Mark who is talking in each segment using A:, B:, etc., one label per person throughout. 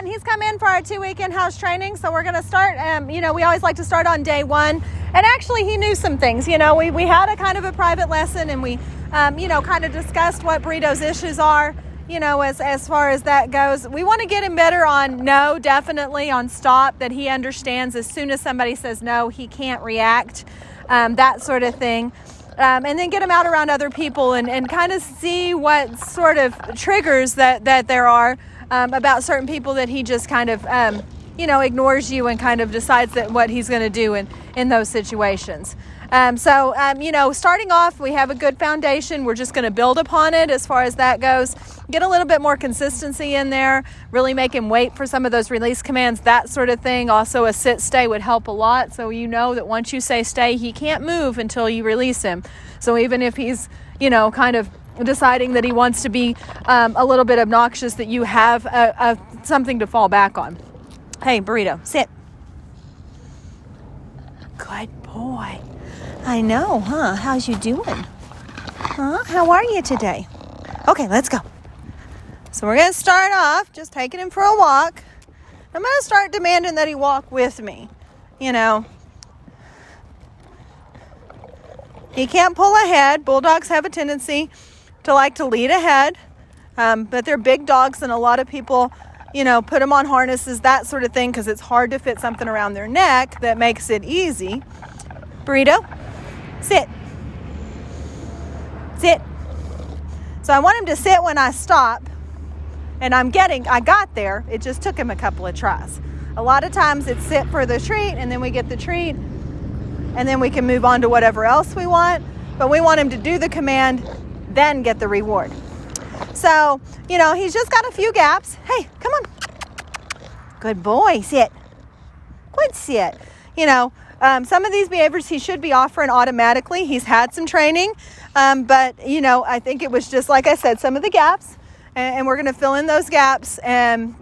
A: and he's come in for our 2-week in-house training. So we're going to start, we always like to start on day 1. And actually he knew some things. We had a kind of a private lesson, and we, kind of discussed what Burrito's issues are, as far as that goes. We want to get him better on no, definitely, on stop, that he understands as soon as somebody says no, he can't react, that sort of thing. And then get him out around other people and kind of see what sort of triggers that there are about certain people, that he just kind of, ignores you and kind of decides that what he's going to do in those situations. Starting off, we have a good foundation. We're just going to build upon it as far as that goes. Get a little bit more consistency in there, really make him wait for some of those release commands, that sort of thing. Also, a sit-stay would help a lot. So that once you say stay, he can't move until you release him. So even if he's, kind of deciding that he wants to be a little bit obnoxious, that you have something to fall back on. Hey, Burrito, sit. Good boy. I know, huh? How's you doing? Huh? How are you today? Okay, let's go. So we're going to start off just taking him for a walk. I'm going to start demanding that he walk with me. He can't pull ahead. Bulldogs have a tendency to like to lead ahead, but they're big dogs, and a lot of people, put them on harnesses, that sort of thing, because it's hard to fit something around their neck that makes it easy. Burrito, sit. Sit. So I want him to sit when I stop, and I got there. It just took him a couple of tries. A lot of times it's sit for the treat, and then we get the treat, and then we can move on to whatever else we want. But we want him to do the command, then get the reward. So, he's just got a few gaps. Hey, come on. Good boy, sit. Good sit. Some of these behaviors he should be offering automatically. He's had some training, but, I think it was just, like I said, some of the gaps, and we're going to fill in those gaps. And,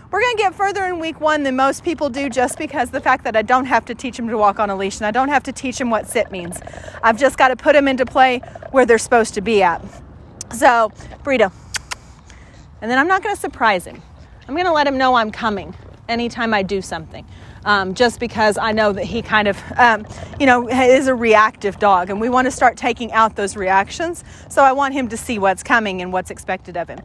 A: we're going to get further in week 1 than most people do, just because the fact that I don't have to teach him to walk on a leash, and I don't have to teach him what sit means. I've just got to put him into play where they're supposed to be at. So, Burrito. And then I'm not going to surprise him. I'm going to let him know I'm coming anytime I do something. Just because I know that he kind of, is a reactive dog, and we want to start taking out those reactions. So I want him to see what's coming and what's expected of him.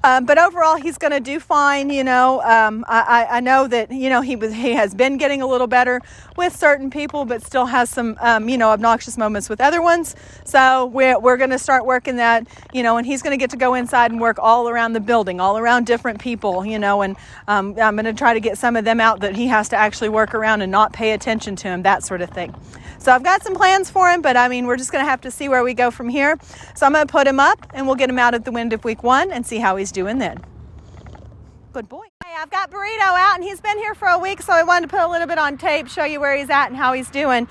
A: But overall, he's going to do fine. I know that, he has been getting a little better with certain people, but still has some, obnoxious moments with other ones. So we're going to start working that, and he's going to get to go inside and work all around the building, all around different people, and I'm going to try to get some of them out that he has to actually work around and not pay attention to him, that sort of thing. So I've got some plans for him, but we're just going to have to see where we go from here. So I'm going to put him up, and we'll get him out at the end of week 1 and see how he's doing then. Good boy. Hey, I've got Burrito out, and he's been here for a week, so I wanted to put a little bit on tape, show you where he's at and how he's doing.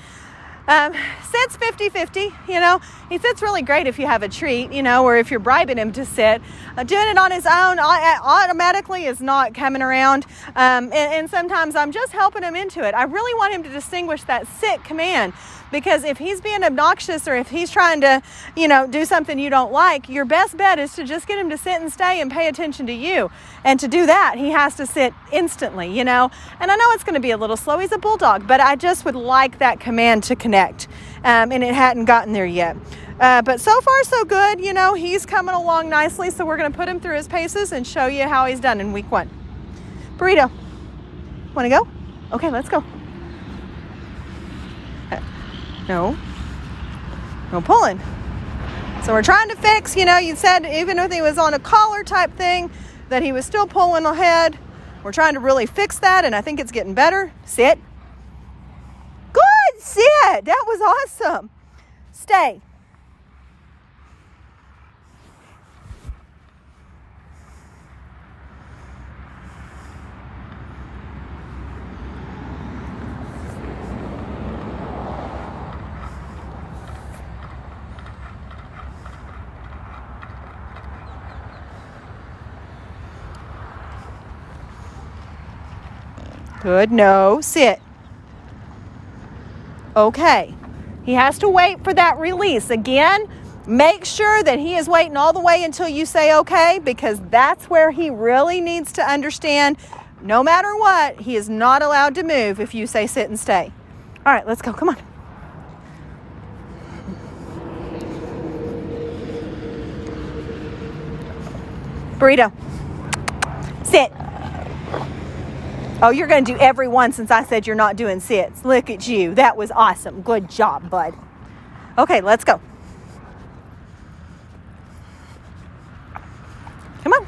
A: Sits 50-50, he sits really great if you have a treat, or if you're bribing him to sit. Doing it on his own automatically is not coming around, and sometimes I'm just helping him into it. I really want him to distinguish that sit command, because if he's being obnoxious, or if he's trying to, do something you don't like, your best bet is to just get him to sit and stay and pay attention to you. And to do that, he has to sit instantly, and I know it's going to be a little slow. He's a bulldog, but I just would like that command to connect, and it hadn't gotten there yet. But so far, so good. He's coming along nicely, so we're going to put him through his paces and show you how he's done in week 1. Burrito, want to go? Okay, let's go. No pulling. So we're trying to fix, you said even if he was on a collar type thing, that he was still pulling ahead. We're trying to really fix that, and I think it's getting better. Sit. Good, sit. That was awesome. Stay. Good, no, sit. Okay, he has to wait for that release. Again, Make sure that he is waiting all the way until you say okay, because that's where he really needs to understand, no matter what, he is not allowed to move if you say sit and stay. All right, let's go. Come on. Burrito. Sit. Oh, you're going to do every one since I said you're not doing sits. Look at you. That was awesome. Good job, bud. Okay, let's go. Come on.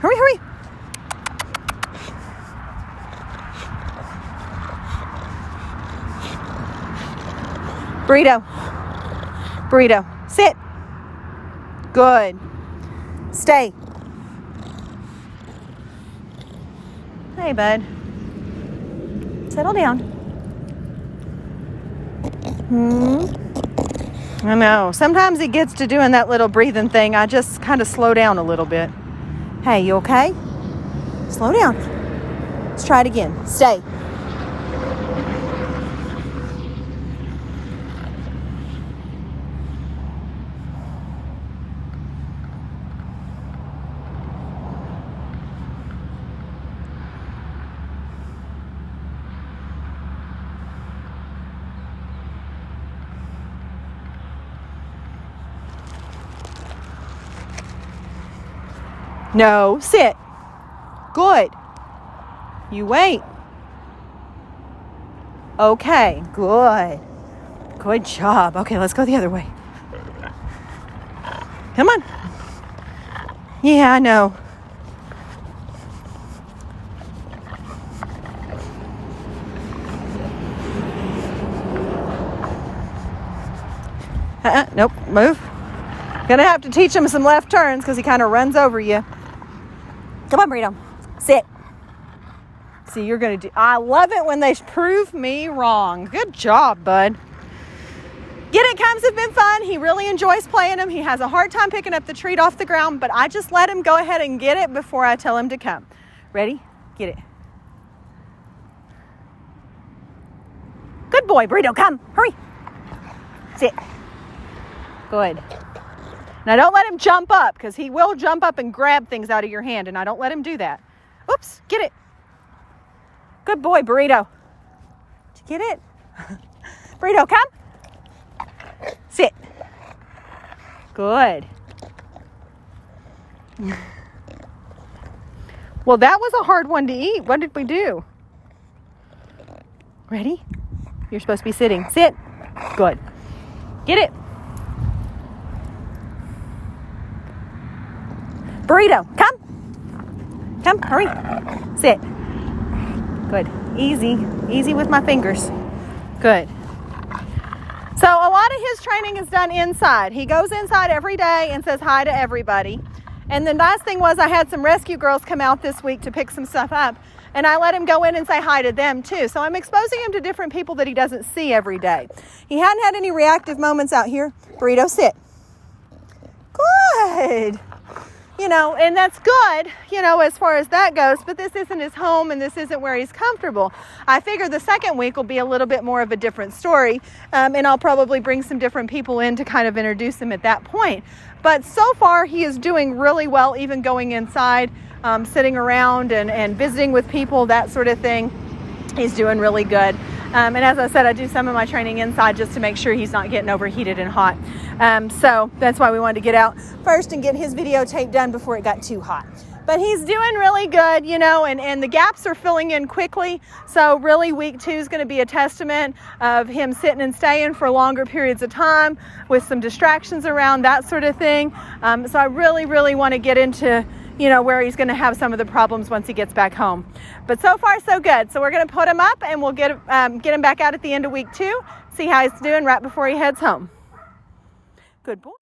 A: Hurry, hurry. Burrito. Burrito. Sit. Good. Stay. Hey, bud. Settle down. I know. Sometimes he gets to doing that little breathing thing. I just kind of slow down a little bit. Hey, you okay? Slow down. Let's try it again. Stay. No, sit. Good. You wait. Okay, good. Good job. Okay, let's go the other way. Come on. Yeah, I know. Nope, move. Gonna have to teach him some left turns because he kind of runs over you. Come on, Burrito. Sit. See, you're going to do... I love it when they prove me wrong. Good job, bud. Get it comes have been fun. He really enjoys playing them. He has a hard time picking up the treat off the ground, but I just let him go ahead and get it before I tell him to come. Ready? Get it. Good boy, Burrito. Come. Hurry. Sit. Good. Now, don't let him jump up, because he will jump up and grab things out of your hand, and I don't let him do that. Oops, get it. Good boy, Burrito. Did you get it? Burrito, come. Sit. Good. Well, that was a hard one to eat. What did we do? Ready? You're supposed to be sitting. Sit. Good. Get it. Burrito, come. Come, hurry. Sit. Good. Easy. Easy with my fingers. Good. So a lot of his training is done inside. He goes inside every day and says hi to everybody. And the nice thing was I had some rescue girls come out this week to pick some stuff up. And I let him go in and say hi to them too. So I'm exposing him to different people that he doesn't see every day. He hadn't had any reactive moments out here. Burrito, sit. Good. You know, and that's good, you know, as far as that goes, but this isn't his home and this isn't where he's comfortable. I figure the second week will be a little bit more of a different story, and I'll probably bring some different people in to kind of introduce him at that point. But so far, he is doing really well, even going inside, sitting around and visiting with people, that sort of thing. He's doing really good. And as I said, I do some of my training inside just to make sure he's not getting overheated and hot. So that's why we wanted to get out first and get his videotape done before it got too hot. But he's doing really good, you know, and the gaps are filling in quickly. So really week 2 is going to be a testament of him sitting and staying for longer periods of time with some distractions around, that sort of thing. So I really, really want to get into, you know, where he's going to have some of the problems once he gets back home. But so far, so good. So we're going to put him up and we'll get him back out at the end of week 2, see how he's doing right before he heads home. Good boy.